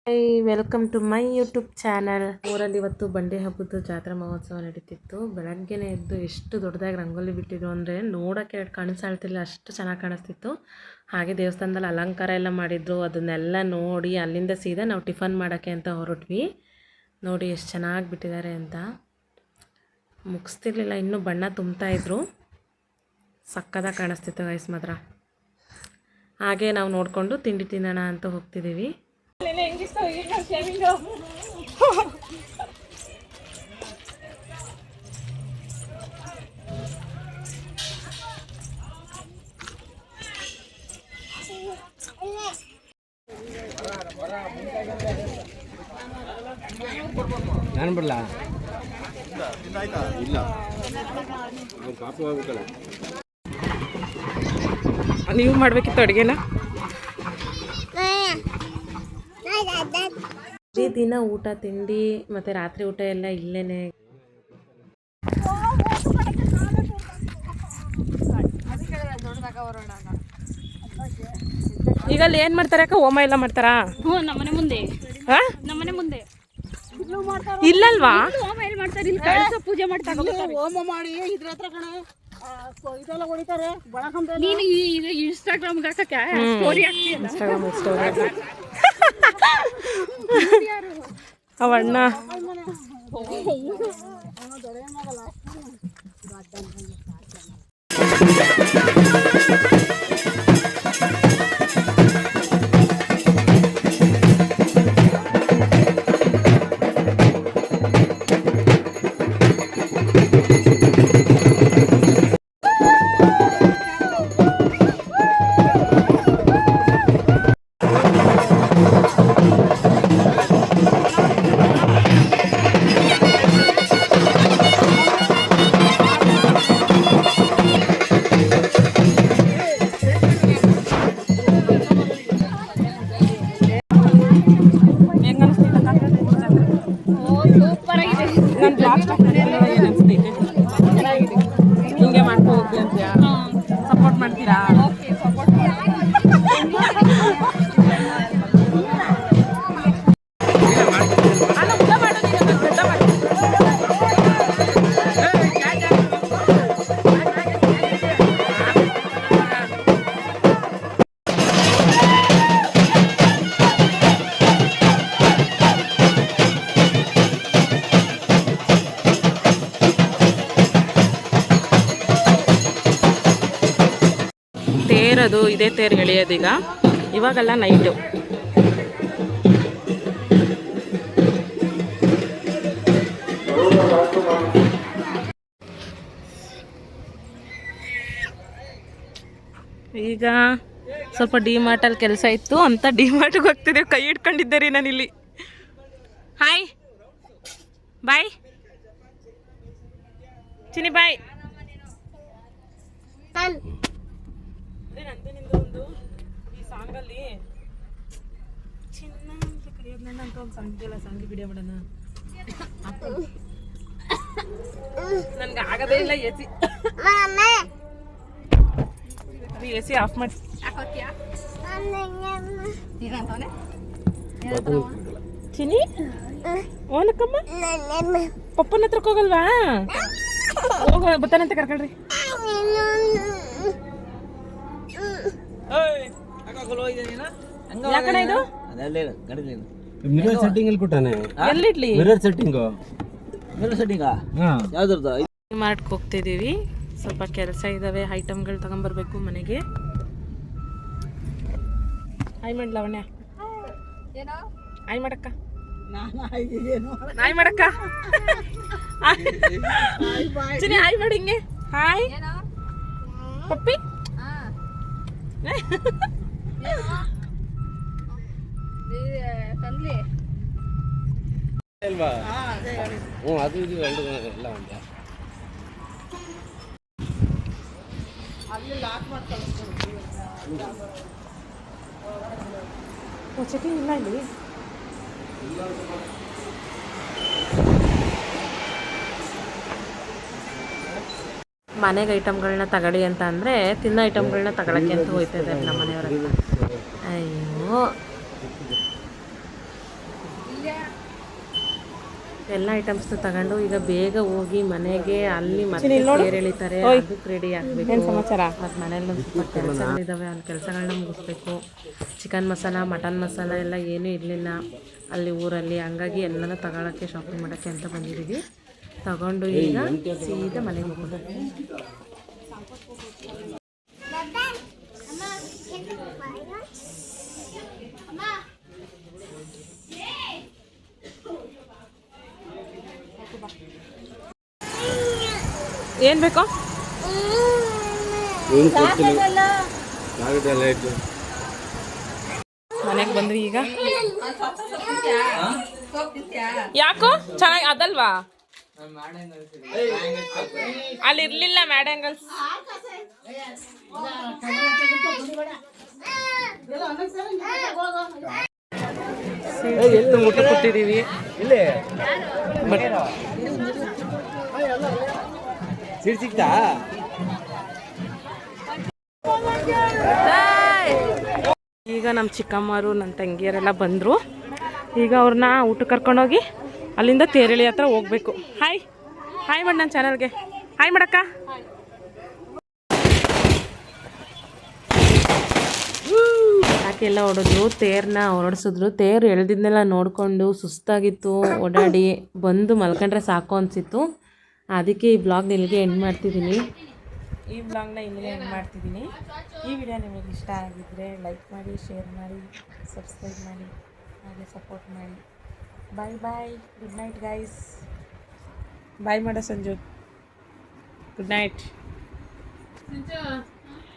High, welcome to my YouTube channel. ಊರಲ್ಲಿ ಇವತ್ತು ಬಂಡೆ ಹಬ್ಬದ ಜಾತ್ರಾ ಮಹೋತ್ಸವ ನಡೀತಿತ್ತು. ಬೆಳಗ್ಗೆನೇ ಎದ್ದು ಎಷ್ಟು ದೊಡ್ಡದಾಗಿ ರಂಗೋಲಿ ಬಿಟ್ಟಿದ್ರು ಅಂದರೆ ನೋಡೋಕ್ಕೆ ಕಾಣಿಸ್ತಾಳ್ತಿಲ್ಲ, ಅಷ್ಟು ಚೆನ್ನಾಗಿ ಕಾಣಿಸ್ತಿತ್ತು. ಹಾಗೆ ದೇವಸ್ಥಾನದಲ್ಲಿ ಅಲಂಕಾರ ಎಲ್ಲ ಮಾಡಿದ್ರು. ಅದನ್ನೆಲ್ಲ ನೋಡಿ ಅಲ್ಲಿಂದ ಸೀದಾ ನಾವು ಟಿಫನ್ ಮಾಡೋಕ್ಕೆ ಅಂತ ಹೊರಟ್ವಿ. ನೋಡಿ ಎಷ್ಟು ಚೆನ್ನಾಗಿ ಬಿಟ್ಟಿದ್ದಾರೆ ಅಂತ. ಮುಗಿಸ್ತಿರ್ಲಿಲ್ಲ, ಇನ್ನೂ ಬಣ್ಣ ತುಂಬ್ತಾಯಿದ್ರು. ಸಕ್ಕದಾಗಿ ಕಾಣಿಸ್ತಿತ್ತು ಗೈಸ್ ಮಾತ್ರ. ಹಾಗೆ ನಾವು ನೋಡಿಕೊಂಡು ತಿಂಡಿ ತಿನ್ನೋಣ ಅಂತ ಹೋಗ್ತಿದ್ದೀವಿ. ನಾನು ಬರಲ್ಲ ಇಲ್ಲ ಪಾಪ ಹೋಗ್ಬೇಕಲ್ಲ. ನೀವು ಮಾಡಬೇಕಿತ್ತು ಅಡುಗೆನ. ಈ ದಿನ ಊಟ ತಿಂಡಿ ಮತ್ತು ರಾತ್ರಿ ಊಟ ಎಲ್ಲ ಇಲ್ಲೇನೆ. ಈಗ ಅಲ್ಲಿ ಏನು ಮಾಡ್ತಾರೆ ಅಕ್ಕ? ಹೋಮ ಎಲ್ಲ ಮಾಡ್ತಾರಾ? ನಮ್ಮನೆ ಮುಂದೆ ನಮ್ಮನೆ ಮುಂದೆ ಇಲ್ಲಲ್ವಾ? ಹೋಮ ಎಲ್ಲಿ ಮಾಡ್ತಾರೆ? ಇಲ್ಲಿ ಕಳಸ ಪೂಜೆ ಮಾಡ್ತಾರೆ. ಹೋಮ ಮಾಡಿ ಇದ್ರ ಹತ್ರ ಕಣ ಇದೆಲ್ಲ ಹೊಡಿತಾರೆ. ನೀನು ಇದು ಇನ್ಸ್ಟಾಗ್ರಾಮ್ ಹಾಕಕ್ಕೆ ಸ್ಟೋರಿ ಹಾಕ್ತೀಯಲ್ಲ? ಇನ್ಸ್ಟಾಗ್ರಾಮ್ ಸ್ಟೋರಿ ಅವಣ್ಣ ಹಿಂಗೆ ಮಾಡ್ಕೊ ಹೋಗ್ಲಿ ಅಂತ ಸಪೋರ್ಟ್ ಮಾಡ್ತೀರಾ? ತೇರದು ಇದೇ ತೇರು ಎಳೆಯೋದೀಗ, ಇವಾಗೆಲ್ಲ ನೈಟು. ಈಗ ಸ್ವಲ್ಪ ಡಿಮಾರ್ಟಲ್ಲಿ ಕೆಲಸ ಇತ್ತು ಅಂತ ಡಿಮಾರ್ಟ್ಗೆ ಹೋಗ್ತಿದ್ದೇವೆ. ಕೈ ಇಟ್ಕೊಂಡಿದ್ದೆ ರೀ ನಾನಿಲ್ಲಿ. ಹಾಯ್ ಬಾಯ್ ಚಿನಿ ಬಾಯ್. ಒಂದು ಈ ಸಾಂಗಲ್ಲಿ ಚಿನ್ನ ಅಂತ ಕರೆಯೋದು ನನ್ನ ಅಂತ ಒಂದು ಸಾಂಗ್ ಇದೆಯಲ್ಲ, ಸಾಂಗ್ ವಿಡಿಯೋ ಮಾಡೋಣ. ನನ್ಗೆ ಆಗದೇ ಇಲ್ಲ ಎಸಿ. ಎಸಿ ಆಫ್ ಮಾಡಿ. ಚಿನಿ ಓನಕ್ಕಮ್ಮ ಪಪ್ಪನ ಹತ್ರಕ್ಕೆ ಹೋಗಲ್ವಾ? ಹೋಗ ಬತ್ತಾನಂತ ಕರ್ಕೊಳ್ರಿ. ಯಾಕಡೆ ಇದು ಮಿರರ್ ಸೆಟ್ಟಿಂಗ್ ಅಲ್ಲಿ ಕೊಟ್ಟಾನೆ. ಎಲ್ಲಿಡ್ಲಿ? Mirror setting ಯಾವ್ದ್ರದ್ದು? ಡಿಮಾರ್ಟ್ಗೆ ಹೋಗ್ತಿದ್ದೀವಿ. ಸ್ವಲ್ಪ ಕೆಲಸ ಇದಾವೆ, ಐಟಮ್ಗಳು ತಗೊಂಬರ್ಬೇಕು ಮನೆಗೆ. ಆಯ್ ಮಾಡಿ ಲವಣ್ಯ, ಆಯ್ ಮಾಡಕ್ಕ, ಆಯ್ ಮಾಡಕ್ಕ, ಚಿನಿ ಆಯ್ ಮಾಡಿ ಹಿಂಗೆ. ಹಾಯ್ ಪಪ್ಪಿ. ಅಲ್ವಾ? ಅದು ಇದು ಎಲ್ಲ ಒಂದೇ. ಚಟ್ನಿ ಇಲ್ಲ ಇಲ್ಲಿ. ಮನೆಗೆ ಐಟಮ್ಗಳನ್ನ ತಗೊಳ್ಳಿ ಅಂತ ಅಂದರೆ ತಿನ್ನೋ ಐಟಮ್ಗಳನ್ನ ತಗೊಳಕ್ಕೆ ಅಂತ ಹೋಗ್ತಾ ಇದ್ದಾರೆ ನಮ್ಮ ಮನೆಯವ್ರ. ಅಯ್ಯೋ ಎಲ್ಲ ಐಟಮ್ಸ್ನ ತಗೊಂಡು ಈಗ ಬೇಗ ಹೋಗಿ ಮನೆಗೆ ಅಲ್ಲಿ ಮತ್ತೆ ತೇರು ಎಳಿತಾರೆ, ಅದಕ್ಕೆ ರೆಡಿ ಆಗಬೇಕು. ಮತ್ತು ಮನೇಲಿ ಒಂದು ಸ್ವಲ್ಪ ಕೆಲಸಗಳಿದ್ದಾವೆ, ಅಲ್ಲಿ ಕೆಲಸಗಳನ್ನ ಮುಗಿಸ್ಬೇಕು. ಚಿಕನ್ ಮಸಾಲ, ಮಟನ್ ಮಸಾಲ ಎಲ್ಲ ಏನೂ ಇರಲಿಲ್ಲ ಅಲ್ಲಿ ಊರಲ್ಲಿ, ಹಂಗಾಗಿ ಎಲ್ಲನೂ ತಗೊಳ್ಳೋಕ್ಕೆ ಶಾಪಿಂಗ್ ಮಾಡೋಕ್ಕೆ ಅಂತ ಬಂದಿದ್ದೀವಿ. ತಗೊಂಡು ಈಗ ಸೀದಾ ಮನೆಗೆ ಹೋಗೋದು. ಏನು ಬೇಕೋ ಮನೆಗೆ ಬಂದ್ರಿ ಈಗ. ಯಾಕೋ ಚೆನ್ನಾಗಿ ಅದಲ್ವಾ, ಅಲ್ಲಿ ಇರ್ಲಿಲ್ಲ ಮ್ಯಾಡಂಗಲ್ಸ್. ಊಟ ಕೊಟ್ಟಿದ್ದೀವಿ. ಸಿಗ್ತಾ ಈಗ ನಮ್ಮ ಚಿಕ್ಕಮ್ಮರು ನನ್ನ ತಂಗಿಯರೆಲ್ಲ ಬಂದರು. ಈಗ ಅವ್ರನ್ನ ಊಟಕ್ಕೆ ಕರ್ಕೊಂಡೋಗಿ ಅಲ್ಲಿಂದ ತೇರಳಿ ಹತ್ರ ಹೋಗ್ಬೇಕು. ಹಾಯ್ ಹಾಯ್ ಮಾಡಿ ನನ್ನ ಚಾನಲ್ಗೆ ಹಾಯ್ ಮಾಡಕ್ಕ. ಯಾಕೆಲ್ಲ ಹೊಡೆದ್ರು, ತೇರನ್ನ ಹೊರಡಿಸಿದ್ರು. ತೇರು ಎಳ್ದಿದ್ನೆಲ್ಲ ನೋಡಿಕೊಂಡು ಸುಸ್ತಾಗಿತ್ತು, ಓಡಾಡಿ ಬಂದು ಮಲ್ಕೊಂಡ್ರೆ ಸಾಕು ಅನಿಸಿತ್ತು. ಅದಕ್ಕೆ ಈ ಬ್ಲಾಗ್ನ ಇಲ್ಲಿಗೆ ಎಂಡ್ ಮಾಡ್ತಿದ್ದೀನಿ. ಈ ವಿಡಿಯೋ ನಿಮಗೆ ಇಷ್ಟ ಆಗಿದ್ದರೆ ಲೈಕ್ ಮಾಡಿ, ಶೇರ್ ಮಾಡಿ, ಸಬ್ಸ್ಕ್ರೈಬ್ ಮಾಡಿ, ಹಾಗೆ ಸಪೋರ್ಟ್ ಮಾಡಿ. ಬಾಯ್ ಬಾಯ್, ಗುಡ್ ನೈಟ್ ಗೈಸ್. ಬಾಯ್ ಮಾಡೋ ಸಂಜು, ಗುಡ್ ನೈಟ್.